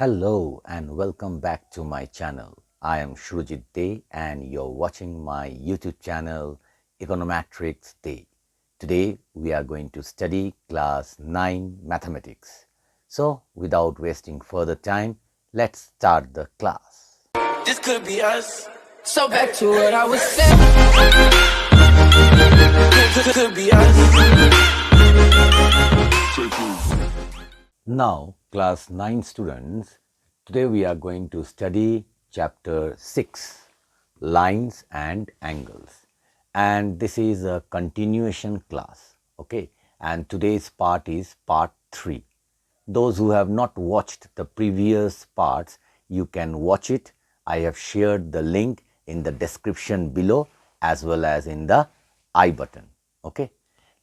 Hello and welcome back to my channel. I am Surajit and you're watching my YouTube channel ECONOMATRIX Day. Today we are going to study class 9 mathematics. So without wasting further time, let's start the class. This could be us. So back to what I was saying. Could be us. Now class 9 students, today we are going to study chapter 6, lines and angles, and this is a continuation class, okay, and today's part is part 3. Those who have not watched the previous parts, you can watch it. I have shared the link in the description below as well as in the I button, okay.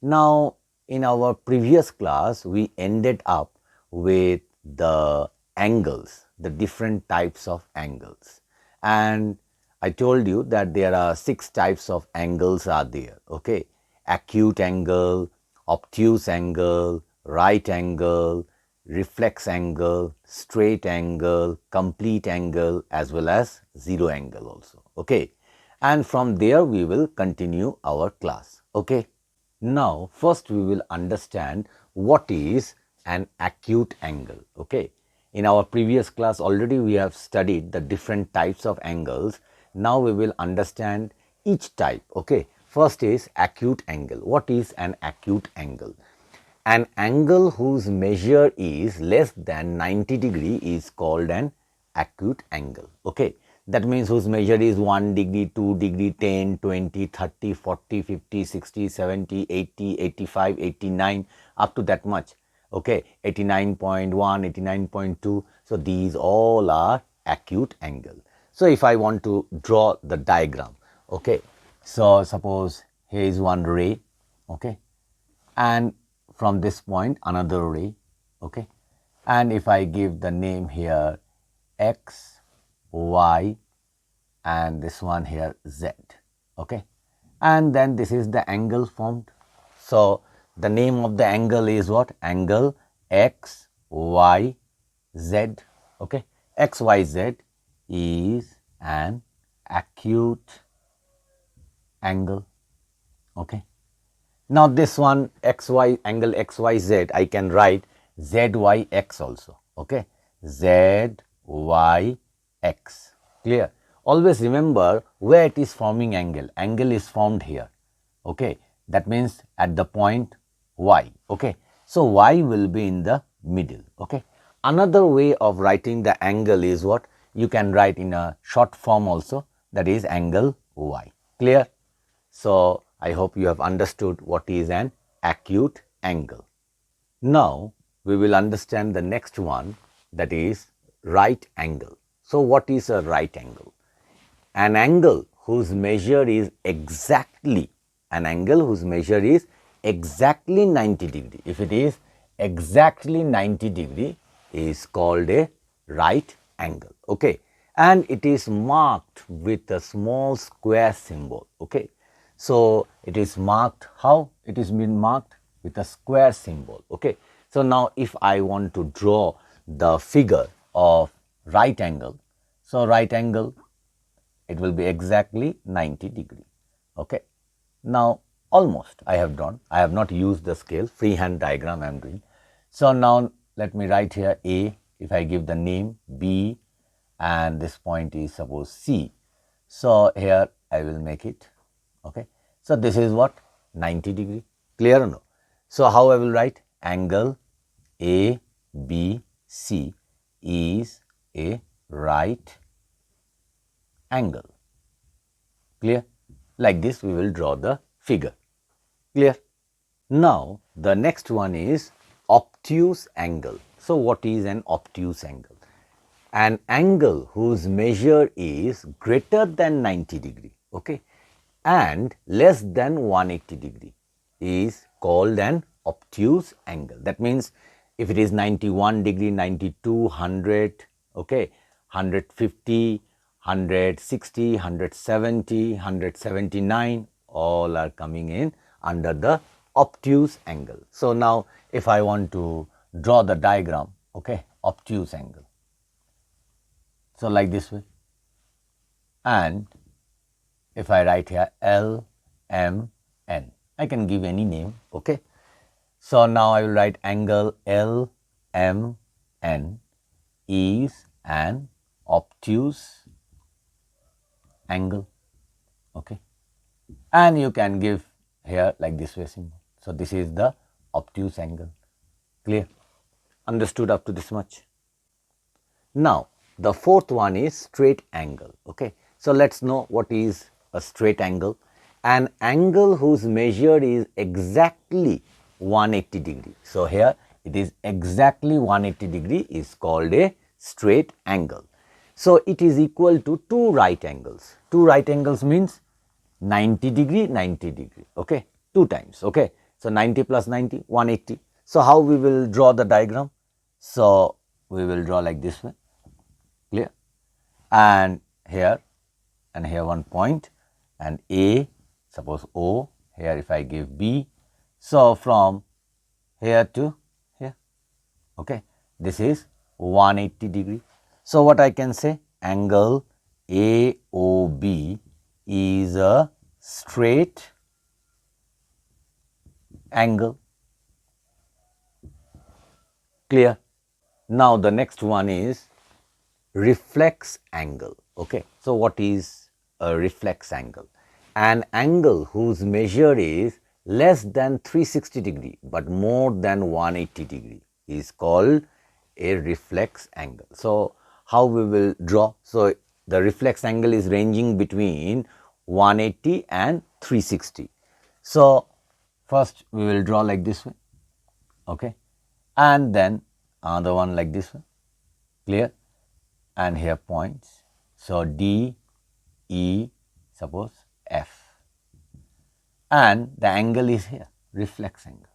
Now in our previous class we ended up with the angles, the different types of angles, and I told you that there are 6 types of angles are there, okay. Acute angle, obtuse angle, right angle, reflex angle, straight angle, complete angle as well as zero angle also, okay. And from there we will continue our class, okay. Now first we will understand what is an acute angle, okay. In our previous class already we have studied the different types of angles. Now we will understand each type, okay. First is acute angle. What is an acute angle? An angle whose measure is less than 90 degree is called an acute angle, okay. That means whose measure is 1 degree, 2 degree, 10, 20, 30, 40, 50, 60, 70, 80, 85, 89, up to that much, okay, 89.1, 89.2. So these all are acute angle. So if I want to draw the diagram, okay, so suppose here is one ray, okay, and from this point another ray, okay, and if I give the name here x, y, and this one here z, okay, and then this is the angle formed. So the name of the angle is what? Angle x, y, z, okay. X, y, z is an acute angle, okay. Now this one xy, angle xyz, I can write zyx also, okay, zyx, clear. Always remember where it is forming angle. Angle is formed here, okay, that means at the point y, okay. So y will be in the middle, okay. Another way of writing the angle is what? You can write in a short form also, that is angle y, clear. So I hope you have understood what is an acute angle. Now we will understand the next one, that is right angle. So what is a right angle? An angle whose measure is exactly 90 degree. If it is exactly 90 degree is called a right angle, okay, and it is marked with a small square symbol, okay. So it is marked, how it is been marked? With a square symbol, okay. So now if I want to draw the figure of right angle, so right angle, it will be exactly 90 degree, okay. Now almost I have drawn, I have not used the scale, freehand diagram I am doing. So now let me write here A, if I give the name B, and this point is suppose C. So here I will make it, okay. So this is what? 90 degree, clear or no? So how I will write? Angle ABC is a right angle, clear. Like this we will draw the figure, clear. Now the next one is obtuse angle. So what is an obtuse angle? An angle whose measure is greater than 90 degree, okay, and less than 180 degree is called an obtuse angle. That means if it is 91 degree, 92, 100, okay, 150, 160, 170, 179, all are coming in under the obtuse angle. So now if I want to draw the diagram, okay, obtuse angle. So, like this way, and if I write here L, M, N, I can give any name, okay. So, now I will write angle L, M, N is an obtuse angle, okay, and you can give here like this way symbol. So, this is the obtuse angle, clear, understood up to this much. Now, the fourth one is straight angle, okay. So, let us know what is a straight angle. An angle whose measure is exactly 180 degree. So, here it is exactly 180 degree is called a straight angle. So, it is equal to two right angles. Two right angles means 90 degree, 90 degree, okay, two times, okay. So, 90 plus 90, 180. So, how we will draw the diagram? So, we will draw like this way, clear, and here one point, and A, suppose O, here if I give B. So, from here to here, okay, this is 180 degree. So, what I can say, angle AOB is a straight angle, clear. Now, the next one is reflex angle, okay. So, what is a reflex angle? An angle whose measure is less than 360 degree, but more than 180 degree is called a reflex angle. So, how we will draw? So, the reflex angle is ranging between 180 and 360. So, first we will draw like this way, okay, and then another one like this one, clear, and here points. So, D, E, suppose F, and the angle is here, reflex angle,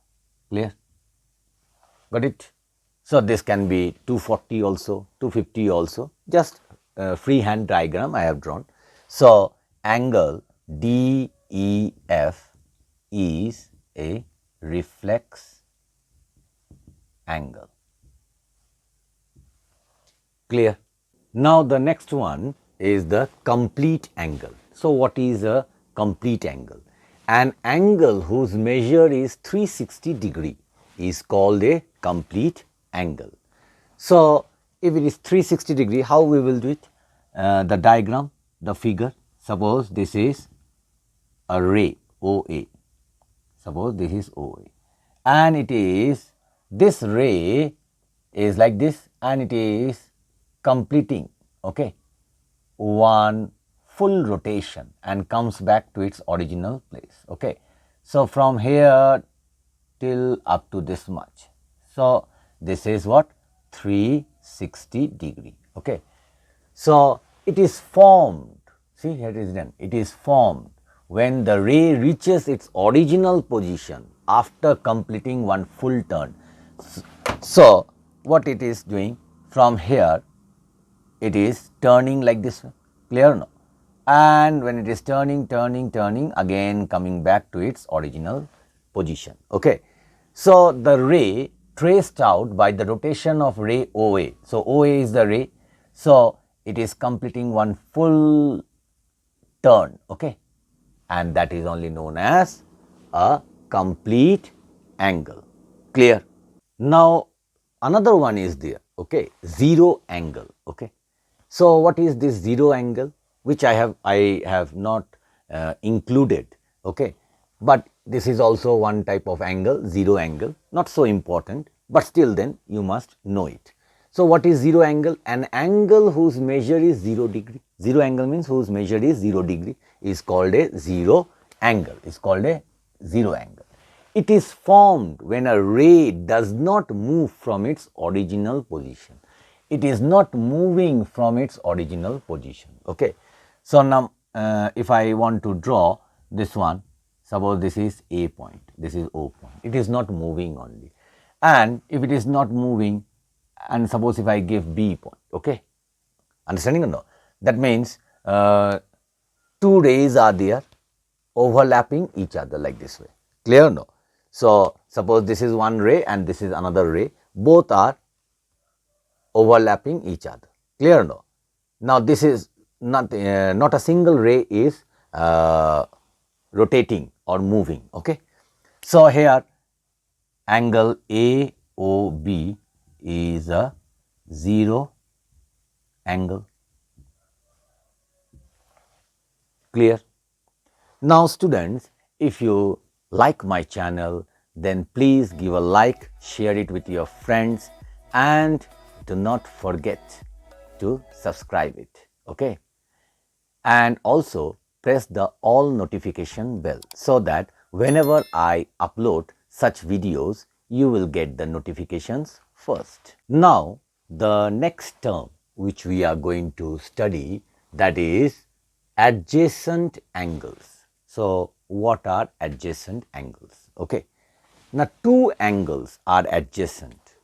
clear, got it. So, this can be 240 also, 250 also, just freehand diagram I have drawn. So, angle DEF is a reflex angle, clear. Now, the next one is the complete angle. So, what is a complete angle? An angle whose measure is 360 degree is called a complete angle. So, if it is 360 degree, how we will do it? The diagram, the figure, suppose this is a ray OA, suppose this is OA, and it is, this ray is like this, and it is completing, okay, one full rotation and comes back to its original place, okay. So, from here till up to this much. So, this is what? 360 degree, okay. So, it is formed, see here it is done, it is formed when the ray reaches its original position after completing one full turn. So, what it is doing, from here it is turning like this way, clear no? And when it is turning, again coming back to its original position, okay. So, the ray traced out by the rotation of ray OA. So, OA is the ray. So, it is completing one full turn, okay, and that is only known as a complete angle, clear. Now, another one is there, okay, zero angle, okay. So, what is this zero angle, which I have not included, okay, but this is also one type of angle, zero angle, not so important, but still then you must know it. So, what is zero angle? An angle whose measure is 0 degree. Zero angle means whose measure is 0 degree is called a zero angle, is called a zero angle. It is formed when a ray does not move from its original position. It is not moving from its original position, okay. So, now if I want to draw this one, suppose this is A point, this is O point, it is not moving only, and if it is not moving, and suppose if I give B point, okay, understanding or no? That means two rays are there overlapping each other like this way, clear or no? So, suppose this is one ray and this is another ray, both are overlapping each other, clear or no? Now, this is not a single ray is rotating or moving. Okay. So, here angle AOB is a 0 angle. Clear? Now, students, if you like my channel, then please give a like, share it with your friends, and do not forget to subscribe it. Okay? And also press the all notification bell so that whenever I upload such videos, you will get the notifications first. Now, the next term which we are going to study, that is adjacent angles. So, what are adjacent angles? Okay. Now, two angles are adjacent.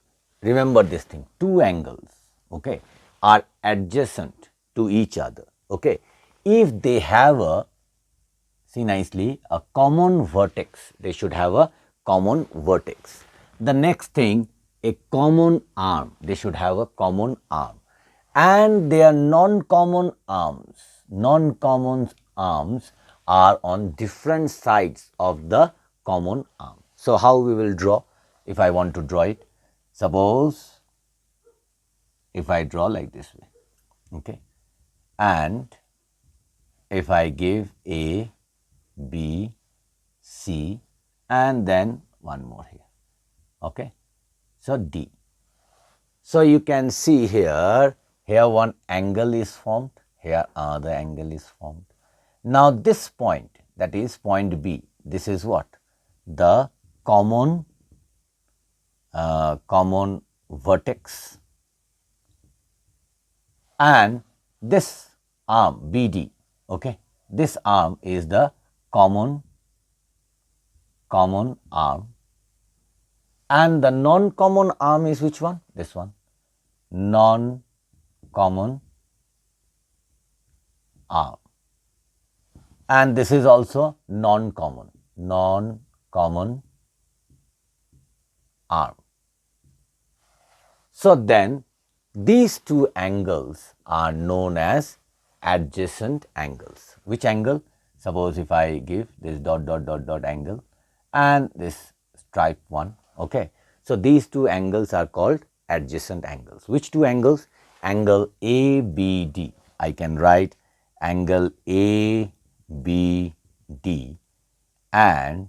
Remember this thing, two angles, okay, are adjacent to each other. Okay. If they have a, see nicely, a common vertex, they should have a common vertex. The next thing, a common arm, they should have a common arm. And their non-common arms, are on different sides of the common arm. So, how we will draw? If I want to draw it, suppose if I draw like this way, okay, and if I give A, B, C, and then one more here, okay, so D. So, you can see here one angle is formed, here another angle is formed. Now, this point, that is point B, this is what? The common vertex, and this arm BD, okay, this arm is the common arm, and the non-common arm is which one? This one, non-common arm, and this is also non-common arm. So, then these two angles are known as adjacent angles. Which angle? Suppose if I give this dot angle and this stripe one, okay. So, these two angles are called adjacent angles. Which two angles? Angle ABD. I can write angle ABD and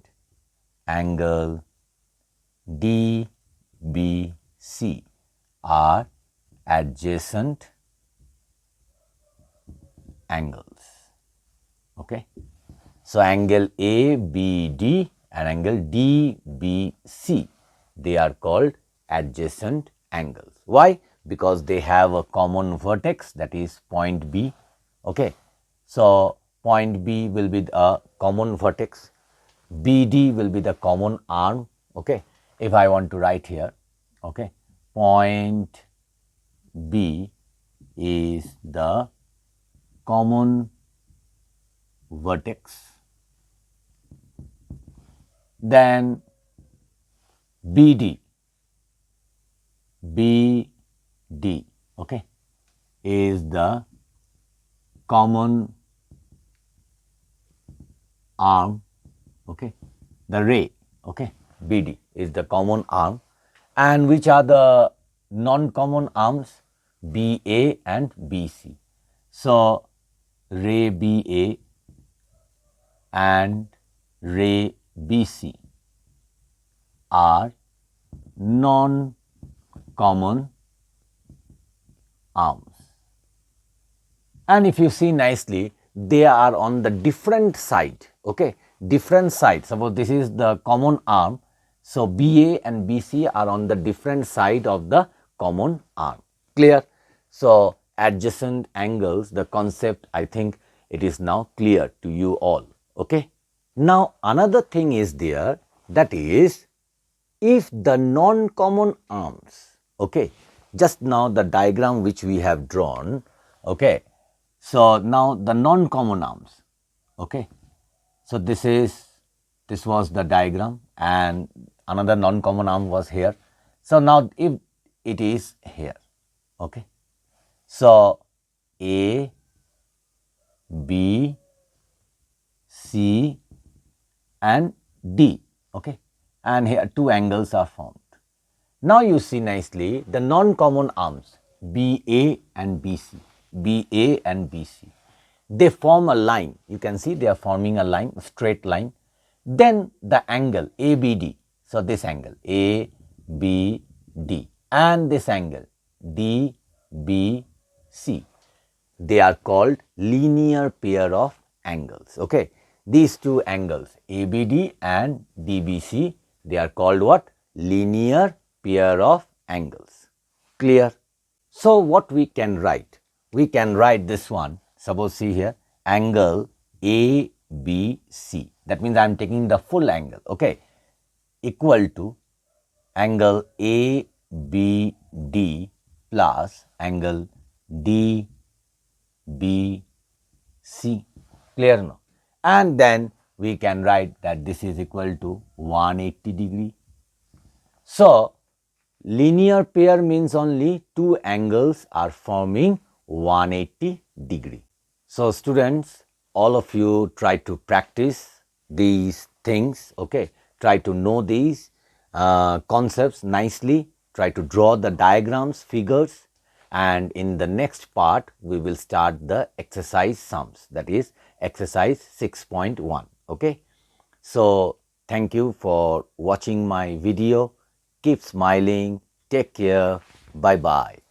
angle DBC are adjacent angles. Okay. So, angle ABD and angle DBC, they are called adjacent angles. Why? Because they have a common vertex, that is point B. Okay. So, point B will be a common vertex, BD will be the common arm. Okay. If I want to write here, okay, point B is the common vertex, then BD, okay, is the common arm, okay, the ray, okay, BD is the common arm, and which are the non-common arms? BA and BC. So, ray BA and ray BC are non-common arms. And if you see nicely, they are on the different side, okay, different side. Suppose this is the common arm. So, BA and BC are on the different side of the common arm. Clear? So, adjacent angles, the concept, I think it is now clear to you all. Okay. Now, another thing is there, that is, if the non-common arms, okay, just now the diagram which we have drawn, okay, so now the non-common arms, okay, so this was the diagram and another non-common arm was here. So, now if it is here, okay, so A, B, C and D, okay, and here two angles are formed. Now you see nicely the non-common arms BA and BC, BA and BC. They form a line. You can see they are forming a line, a straight line. Then the angle ABD, so this angle ABD and this angle DBC, they are called linear pair of angles, okay. These two angles ABD and DBC, they are called what? Linear pair of angles. Clear? So what we can write? We can write this one. Suppose see here, angle ABC. That means I am taking the full angle, okay, equal to angle ABD plus angle DBC. Clear now? And then we can write that this is equal to 180 degree. So linear pair means only two angles are forming 180 degree. So students, all of you try to practice these things, okay. Try to know these concepts nicely. Try to draw the diagrams, figures, and in the next part we will start the exercise sums, that is exercise 6.1, okay. So thank you for watching my video. Keep smiling. Take care. Bye bye.